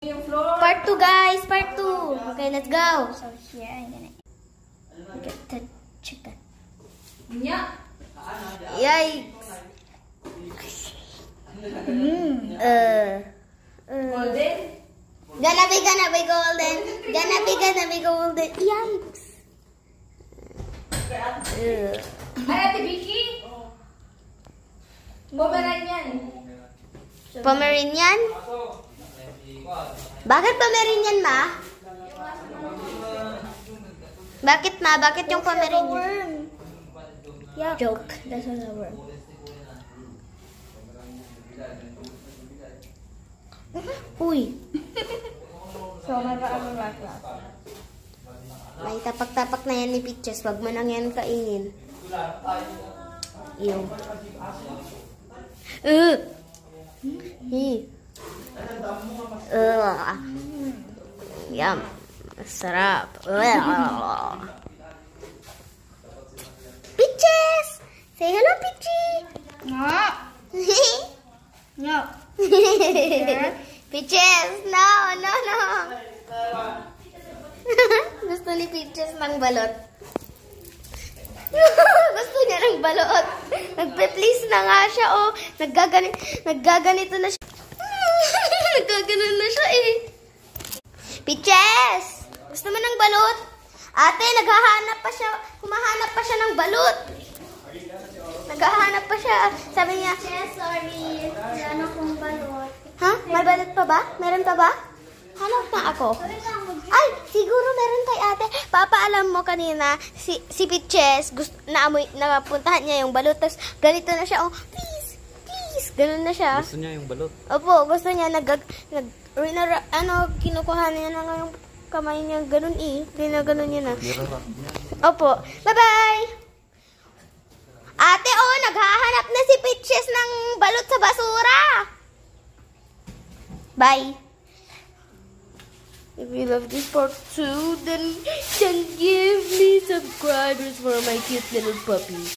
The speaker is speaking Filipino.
Part 2 guys, part 2. Okay, let's go. So here I'm gonna get the chicken. Yikes. Golden? Gonna be golden. Gonna be golden. Yikes. Ay, Ate Vicky? Pomeranian. Pomeranian? Bakit Pomeranian, ma? Bakit, ma? Bakit yung Pomeranian? Yeah. Joke. That's not a worm. Uy. So, may paano lasa? May tapak-tapak na yan ni Peaches. Wag mo nang yan kainin. Ew. Yum. Sarap. Peaches! Say hello, Peachy! No. No. Peaches! No! Gusto ni Peaches ng balot. Gusto niya ng balot. Nagpe-please na nga siya, oh. Naggaganito na siya. Nagkaganon na siya, eh. Peaches! Gusto mo ng balot? Ate, naghahanap pa siya. Kumahanap pa siya ng balot. Naghahanap pa siya. Sabi niya, Yes, sorry. Wala akong balot. ha? May balot pa ba? Meron pa ba? Hanap na ako. Ay, siguro meron kay ate. Papaalam mo kanina, si Peaches, nakapuntahan niya yung balot. Tapos, ganito na siya. Oh, please. Ganun na siya. Gusto niya yung balot. Opo, gusto niya. Kinukuha niya na nga yung kamay niya. Ganun eh. Ganun niya na. Opo. Bye-bye! Ate, oh, naghahanap na si Peaches ng balot sa basura. Bye. If you love this part 2, then give me subscribers for my cute little puppy.